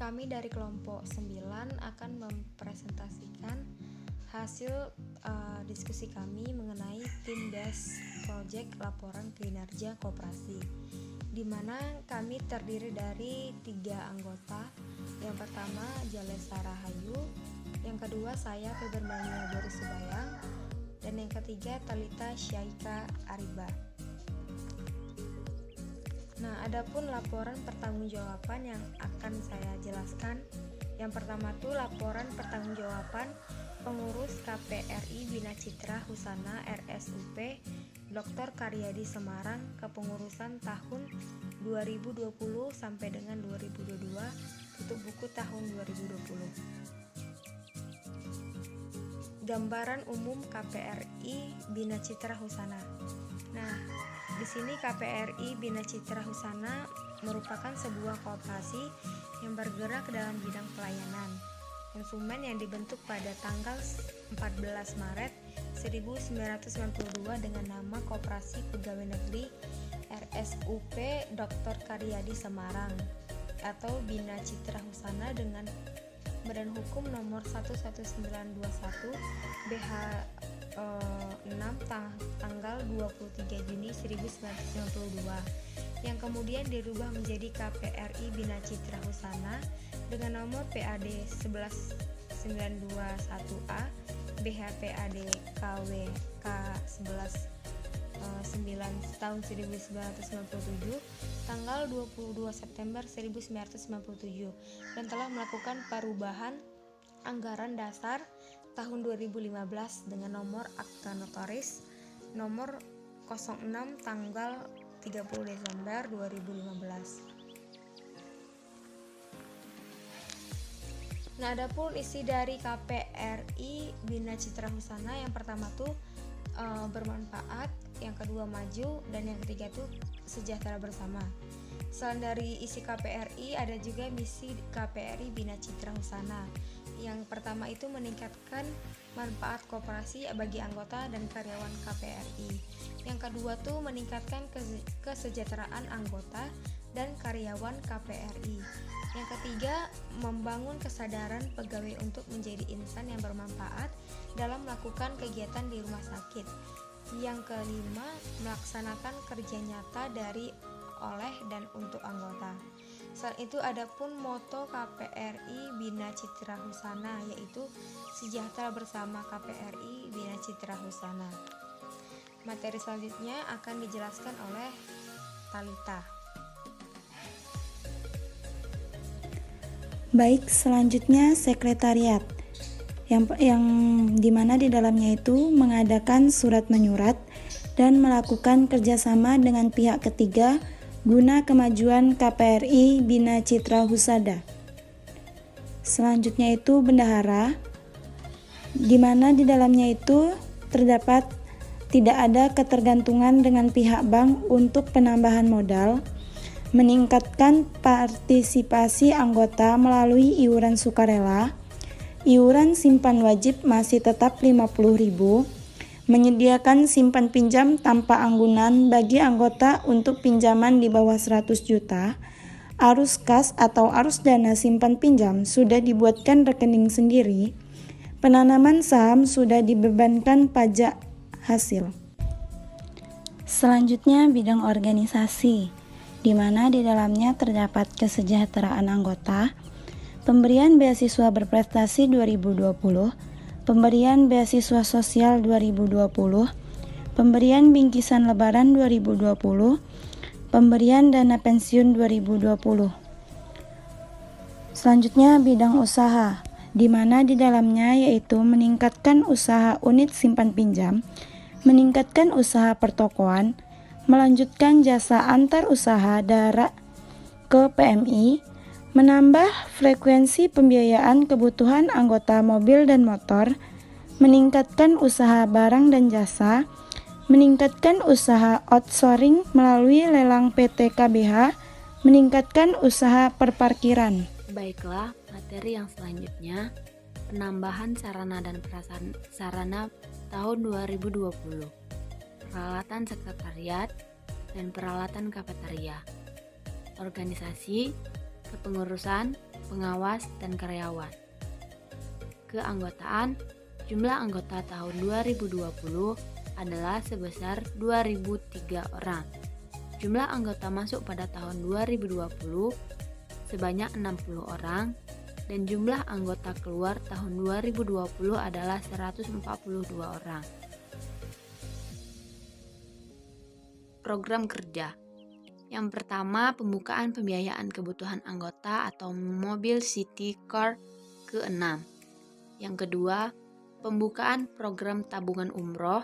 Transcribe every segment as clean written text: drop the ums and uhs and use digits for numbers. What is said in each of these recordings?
Kami dari kelompok 9 akan mempresentasikan hasil diskusi kami mengenai tim desk project laporan kinerja koperasi, di mana kami terdiri dari 3 anggota. Yang pertama Jalesa Rahayu, yang kedua saya Febermania Boris Subayang, dan yang ketiga Talita Syaika Ariba. Nah, adapun laporan pertanggungjawaban yang akan saya jelaskan. Yang pertama tuh laporan pertanggungjawaban pengurus KPRI Bina Citra Husana RSUP Dr. Karyadi Semarang kepengurusan tahun 2020 sampai dengan 2022, tutup buku tahun 2020. Gambaran umum KPRI Bina Citra Husana. Nah, di sini KPRI Bina Citra Husana merupakan sebuah koperasi yang bergerak dalam bidang pelayanan konsumen yang dibentuk pada tanggal 14 Maret 1992 dengan nama Koperasi Pegawai Negeri RSUP Dr. Karyadi Semarang atau Bina Citra Husana dengan Badan Hukum nomor 11921 BH 6 tanggal 23 Juni 1992 yang kemudian dirubah menjadi KPRI Bina Citra Husana dengan nomor PAD 11921A BHPAD KW K11 tahun 1997 tanggal 22 September 1997 dan telah melakukan perubahan anggaran dasar tahun 2015 dengan nomor akta notaris nomor 06 tanggal 30 Desember 2015. Nah, adapun isi dari KPRI Bina Citra Husana yang pertama tuh bermanfaat, yang kedua maju, dan yang ketiga tuh sejahtera bersama. Selain dari isi KPRI, ada juga misi KPRI Bina Citra Husana. Yang pertama itu meningkatkan manfaat koperasi bagi anggota dan karyawan KPRI. Yang kedua tuh meningkatkan kesejahteraan anggota dan karyawan KPRI. Yang ketiga, membangun kesadaran pegawai untuk menjadi insan yang bermanfaat dalam melakukan kegiatan di rumah sakit. Yang kelima, melaksanakan kerja nyata dari, oleh, dan untuk anggota. Selain itu, adapun moto KPRI Bina Citra Husana yaitu sejahtera bersama KPRI Bina Citra Husana. Materi selanjutnya akan dijelaskan oleh Talita. Baik, selanjutnya sekretariat yang dimana di dalamnya itu mengadakan surat menyurat dan melakukan kerjasama dengan pihak ketiga guna kemajuan KPRI Bina Citra Husada. Selanjutnya itu bendahara, di mana di dalamnya itu terdapat tidak ada ketergantungan dengan pihak bank untuk penambahan modal, meningkatkan partisipasi anggota melalui iuran sukarela, iuran simpan wajib masih tetap 50.000, menyediakan simpan pinjam tanpa anggunan bagi anggota untuk pinjaman di bawah 100 juta, arus kas atau arus dana simpan pinjam sudah dibuatkan rekening sendiri, penanaman saham sudah dibebankan pajak hasil. Selanjutnya bidang organisasi, di mana di dalamnya terdapat kesejahteraan anggota, pemberian beasiswa berprestasi 2020, pemberian beasiswa sosial 2020, pemberian bingkisan lebaran 2020, pemberian dana pensiun 2020. Selanjutnya bidang usaha, di mana di dalamnya yaitu meningkatkan usaha unit simpan pinjam, meningkatkan usaha pertokoan, melanjutkan jasa antar usaha darat ke PMI, menambah frekuensi pembiayaan kebutuhan anggota mobil dan motor, meningkatkan usaha barang dan jasa, meningkatkan usaha outsourcing melalui lelang PT KBH, meningkatkan usaha perparkiran. Baiklah, materi yang selanjutnya, penambahan sarana dan prasarana tahun 2020, peralatan sekretariat dan peralatan kafeteria, organisasi, kepengurusan, pengawas, dan karyawan. Keanggotaan, jumlah anggota tahun 2020 adalah sebesar 2003 orang. Jumlah anggota masuk pada tahun 2020 sebanyak 60 orang, dan jumlah anggota keluar tahun 2020 adalah 142 orang. Program kerja. Yang pertama, pembukaan pembiayaan kebutuhan anggota atau Mobility Car ke-6. Yang kedua, pembukaan program tabungan umroh.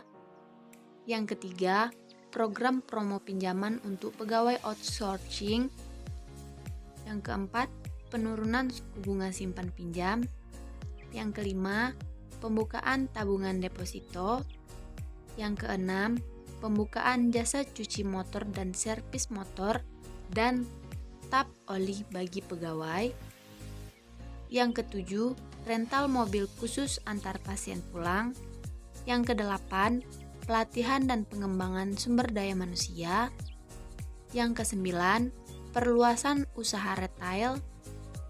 Yang ketiga, program promo pinjaman untuk pegawai outsourcing. Yang keempat, penurunan suku bunga simpan pinjam. Yang kelima, pembukaan tabungan deposito. Yang keenam, pembukaan jasa cuci motor dan servis motor dan tap oli bagi pegawai. Yang ketujuh, rental mobil khusus antar pasien pulang. Yang kedelapan, pelatihan dan pengembangan sumber daya manusia. Yang kesembilan, perluasan usaha retail.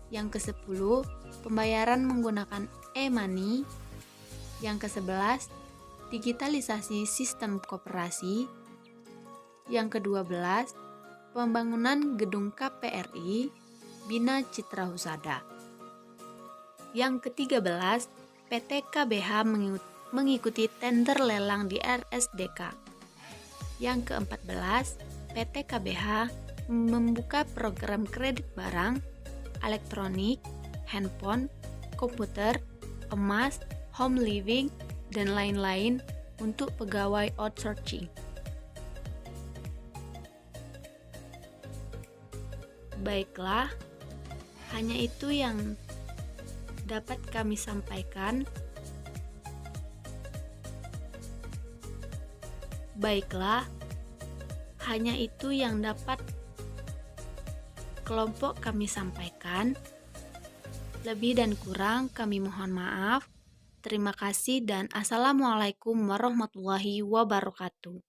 Yang kesepuluh, pembayaran menggunakan e-money. Yang kesebelas, digitalisasi sistem koperasi. Yang ke-12, pembangunan gedung KPRI Bina Citra Husada. Yang ke-13, PT KBH mengikuti tender lelang di RSDK. Yang ke-14, PT KBH membuka program kredit barang, elektronik, handphone, komputer, emas, home living, dan lain-lain untuk pegawai outsourcing. Baiklah, hanya itu yang dapat kami sampaikan. Kelompok kami sampaikan. Lebih dan kurang kami mohon maaf. Terima kasih dan Assalamualaikum warahmatullahi wabarakatuh.